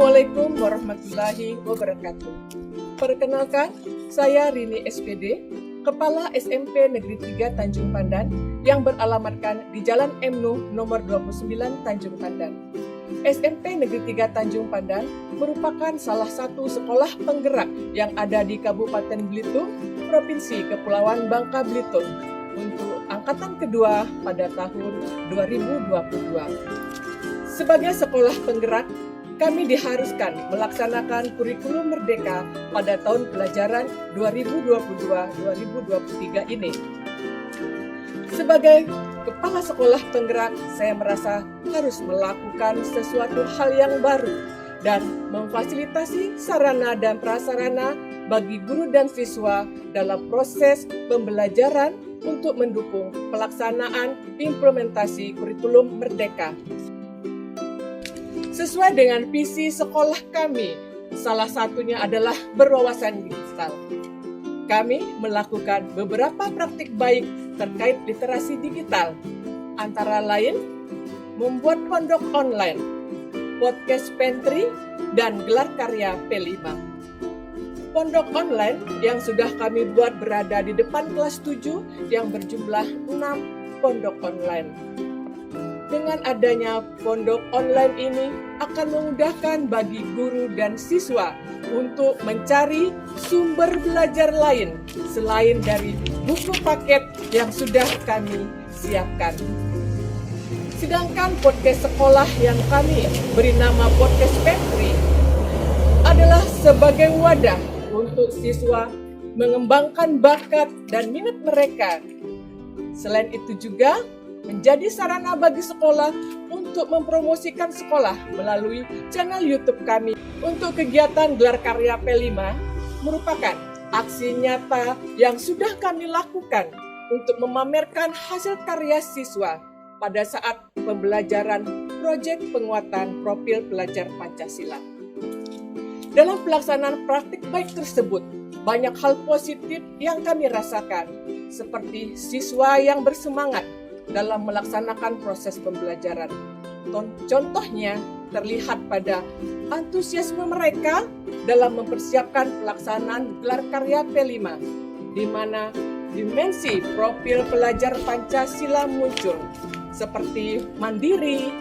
Assalamualaikum warahmatullahi wabarakatuh. Perkenalkan, saya Rini SPD, Kepala SMP Negeri 3 Tanjung Pandan yang beralamatkan di Jalan MNU nomor 29 Tanjung Pandan. SMP Negeri 3 Tanjung Pandan merupakan salah satu sekolah penggerak yang ada di Kabupaten Belitung, Provinsi Kepulauan Bangka Belitung untuk angkatan kedua pada tahun 2022. Sebagai sekolah penggerak, kami diharuskan melaksanakan kurikulum merdeka pada tahun pelajaran 2022-2023 ini. Sebagai kepala sekolah penggerak, saya merasa harus melakukan sesuatu hal yang baru dan memfasilitasi sarana dan prasarana bagi guru dan siswa dalam proses pembelajaran untuk mendukung pelaksanaan implementasi kurikulum merdeka. Sesuai dengan visi sekolah kami, salah satunya adalah berwawasan digital. Kami melakukan beberapa praktik baik terkait literasi digital, antara lain membuat pondok online, podcast pantry, dan gelar karya P5. Pondok online yang sudah kami buat berada di depan kelas 7 yang berjumlah 6 pondok online. Dengan adanya pondok online ini akan memudahkan bagi guru dan siswa untuk mencari sumber belajar lain selain dari buku paket yang sudah kami siapkan. Sedangkan podcast sekolah yang kami beri nama Podcast Pantry adalah sebagai wadah untuk siswa mengembangkan bakat dan minat mereka. Selain itu juga menjadi sarana bagi sekolah untuk mempromosikan sekolah melalui channel YouTube kami. Untuk kegiatan gelar karya P5 merupakan aksi nyata yang sudah kami lakukan untuk memamerkan hasil karya siswa pada saat pembelajaran proyek penguatan profil pelajar Pancasila. Dalam pelaksanaan praktik baik tersebut, banyak hal positif yang kami rasakan, seperti siswa yang bersemangat dalam melaksanakan proses pembelajaran. Contohnya terlihat pada antusiasme mereka dalam mempersiapkan pelaksanaan gelar karya P5, di mana dimensi profil pelajar Pancasila muncul, seperti mandiri,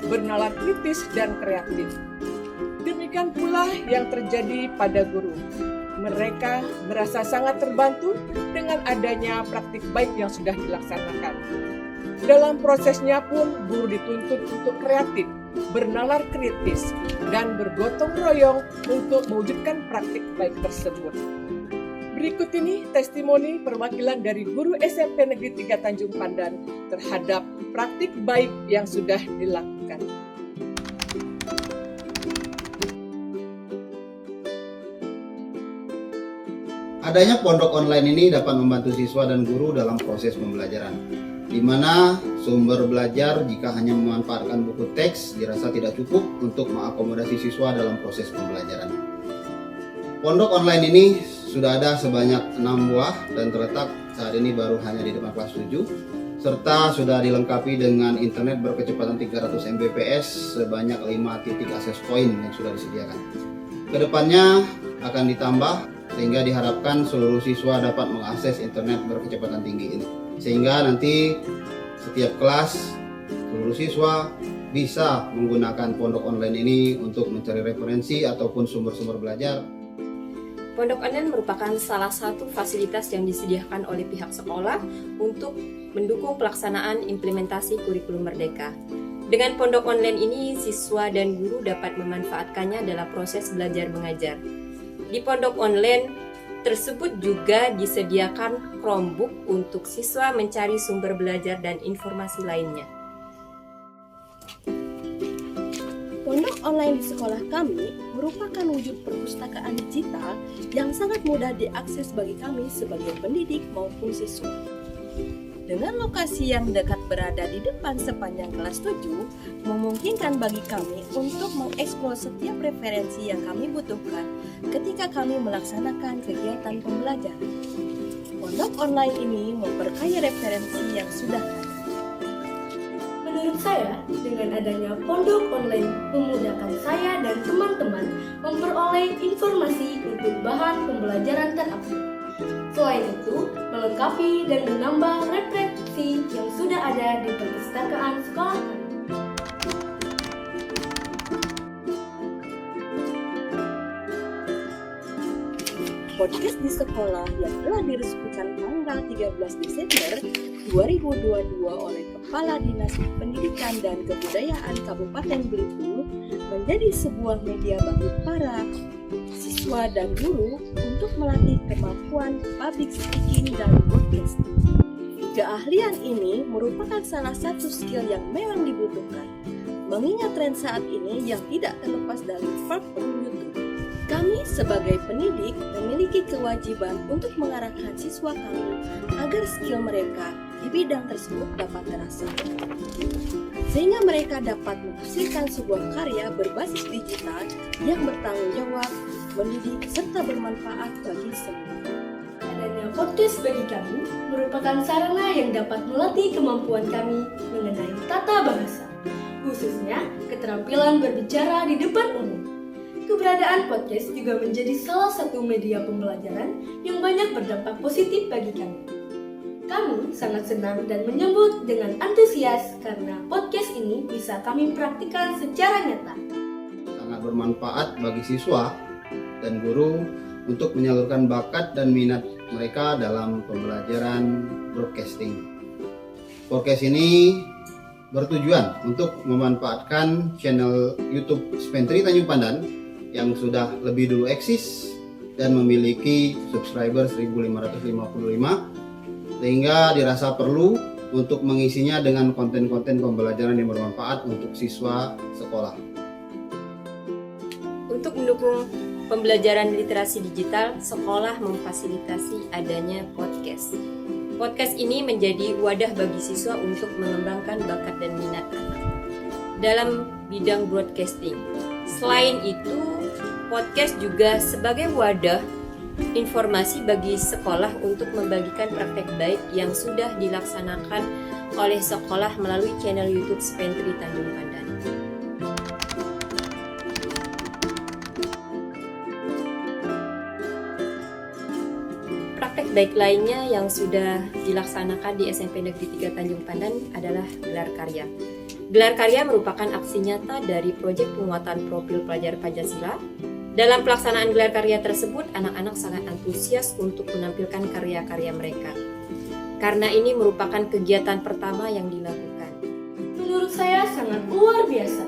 bernalar kritis, dan kreatif. Demikian pula yang terjadi pada guru. Mereka merasa sangat terbantu dengan adanya praktik baik yang sudah dilaksanakan. Dalam prosesnya pun guru dituntut untuk kreatif, bernalar kritis, dan bergotong royong untuk mewujudkan praktik baik tersebut. Berikut ini testimoni perwakilan dari guru SMP Negeri 3 Tanjung Pandan terhadap praktik baik yang sudah dilakukan. Adanya pondok online ini dapat membantu siswa dan guru dalam proses pembelajaran, di mana sumber belajar jika hanya memanfaatkan buku teks dirasa tidak cukup untuk mengakomodasi siswa dalam proses pembelajaran. Pondok online ini sudah ada sebanyak 6 buah dan terletak saat ini baru hanya di depan kelas 7, serta sudah dilengkapi dengan internet berkecepatan 300 Mbps sebanyak 5 titik akses point yang sudah disediakan. Kedepannya akan ditambah sehingga diharapkan seluruh siswa dapat mengakses internet berkecepatan tinggi ini. Sehingga nanti setiap kelas, seluruh siswa bisa menggunakan pondok online ini untuk mencari referensi ataupun sumber-sumber belajar. Pondok online merupakan salah satu fasilitas yang disediakan oleh pihak sekolah untuk mendukung pelaksanaan implementasi kurikulum merdeka. Dengan pondok online ini, siswa dan guru dapat memanfaatkannya dalam proses belajar mengajar. Di pondok online tersebut juga disediakan Chromebook untuk siswa mencari sumber belajar dan informasi lainnya. Pondok online di sekolah kami merupakan wujud perpustakaan digital yang sangat mudah diakses bagi kami sebagai pendidik maupun siswa. Dengan lokasi yang dekat berada di depan sepanjang kelas 7, memungkinkan bagi kami untuk mengeksplor setiap referensi yang kami butuhkan ketika kami melaksanakan kegiatan pembelajaran. Pondok online ini memperkaya referensi yang sudah ada. Menurut saya, dengan adanya pondok online memudahkan saya dan teman-teman memperoleh informasi untuk bahan pembelajaran terupdate. Selain itu, melengkapi dan menambah referensi yang sudah ada di perpustakaan sekolah kami. Podcast di sekolah yang telah diresmikan tanggal 13 Desember 2022 oleh Kepala Dinas Pendidikan dan Kebudayaan Kabupaten Belitung menjadi sebuah media bagi para siswa dan guru untuk melatih kemampuan public speaking dan broadcasting. Keahlian ini merupakan salah satu skill yang memang dibutuhkan, mengingat tren saat ini yang tidak terlepas dari platform YouTube. Kami sebagai pendidik memiliki kewajiban untuk mengarahkan siswa kami agar skill mereka di bidang tersebut dapat terasah, sehingga mereka dapat menghasilkan sebuah karya berbasis digital yang bertanggung jawab, mendidik, serta bermanfaat bagi semua. Adanya podcast bagi kami merupakan sarana yang dapat melatih kemampuan kami mengenai tata bahasa, khususnya keterampilan berbicara di depan umum. Keberadaan podcast juga menjadi salah satu media pembelajaran yang banyak berdampak positif bagi kami. Kami sangat senang dan menyambut dengan antusias karena podcast ini bisa kami praktikkan secara nyata. Sangat bermanfaat bagi siswa dan guru untuk menyalurkan bakat dan minat mereka dalam pembelajaran broadcasting. Podcast ini bertujuan untuk memanfaatkan channel YouTube Spentri Tanjung Pandan yang sudah lebih dulu eksis dan memiliki subscriber 1555, sehingga dirasa perlu untuk mengisinya dengan konten-konten pembelajaran yang bermanfaat untuk siswa sekolah. Untuk mendukung pembelajaran literasi digital, sekolah memfasilitasi adanya podcast. Podcast ini menjadi wadah bagi siswa untuk mengembangkan bakat dan minat anak dalam bidang broadcasting. Selain itu, podcast juga sebagai wadah informasi bagi sekolah untuk membagikan praktek baik yang sudah dilaksanakan oleh sekolah melalui channel YouTube Spentri Tanjung Pandan. Praktek baik lainnya yang sudah dilaksanakan di SMP Negeri 3 Tanjung Pandan adalah gelar karya. Gelar karya merupakan aksi nyata dari proyek penguatan profil pelajar Pancasila. Dalam pelaksanaan gelar karya tersebut, anak-anak sangat antusias untuk menampilkan karya-karya mereka. Karena ini merupakan kegiatan pertama yang dilakukan. Menurut saya sangat luar biasa.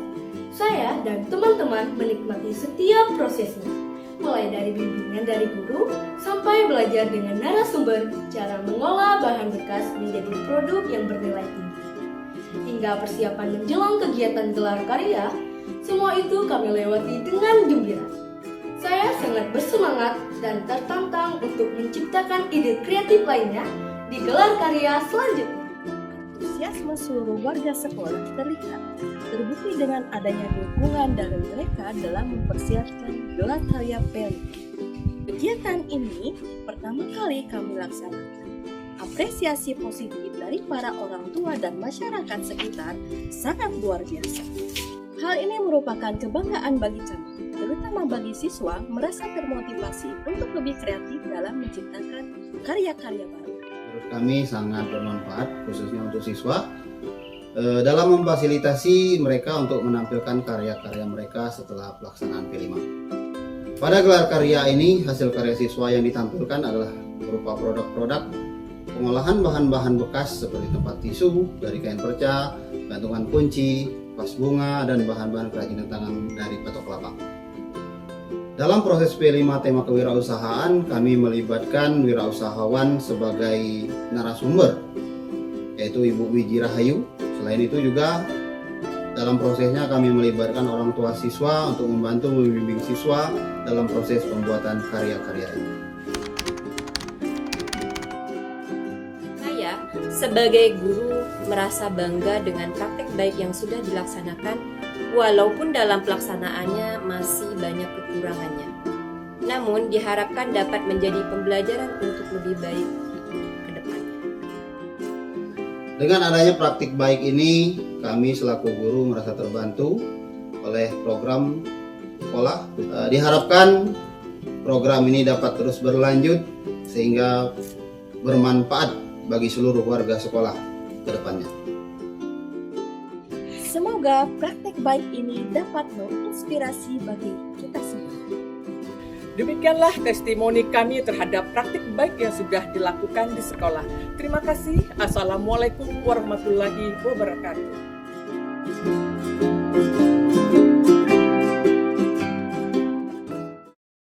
Saya dan teman-teman menikmati setiap prosesnya, mulai dari bimbingan dari guru sampai belajar dengan narasumber cara mengolah bahan bekas menjadi produk yang bernilai tinggi. Hingga persiapan menjelang kegiatan gelar karya, semua itu kami lewati dengan gembira. Saya sangat bersemangat dan tertantang untuk menciptakan ide kreatif lainnya di gelar karya selanjutnya. Antusiasme seluruh warga sekolah terlihat terbukti dengan adanya dukungan dari mereka dalam mempersiapkan gelar karya PELI. Kegiatan ini pertama kali kami laksanakan. Apresiasi positif dari para orang tua dan masyarakat sekitar sangat luar biasa. Hal ini merupakan kebanggaan bagi kami, terutama bagi siswa merasa termotivasi untuk lebih kreatif dalam menciptakan karya-karya baru. Menurut kami sangat bermanfaat, khususnya untuk siswa, dalam memfasilitasi mereka untuk menampilkan karya-karya mereka setelah pelaksanaan P5. Pada gelar karya ini, hasil karya siswa yang ditampilkan adalah berupa produk-produk pengolahan bahan-bahan bekas seperti tempat tisu dari kain perca, gantungan kunci, vas bunga, dan bahan-bahan kerajinan tangan dari batok kelapa. Dalam proses P5 tema kewirausahaan, kami melibatkan wirausahawan sebagai narasumber, yaitu Ibu Wiji Rahayu. Selain itu juga dalam prosesnya kami melibatkan orang tua siswa untuk membantu membimbing siswa dalam proses pembuatan karya-karya ini. Sebagai guru merasa bangga dengan praktek baik yang sudah dilaksanakan, walaupun dalam pelaksanaannya masih banyak kekurangannya. Namun diharapkan dapat menjadi pembelajaran untuk lebih baik ke depannya. Dengan adanya praktik baik ini, kami selaku guru merasa terbantu oleh program sekolah. Diharapkan program ini dapat terus berlanjut sehingga bermanfaat bagi seluruh warga sekolah ke depannya. Semoga praktek baik ini dapat menginspirasi bagi kita semua. Demikianlah testimoni kami terhadap praktik baik yang sudah dilakukan di sekolah. Terima kasih. Assalamualaikum warahmatullahi wabarakatuh.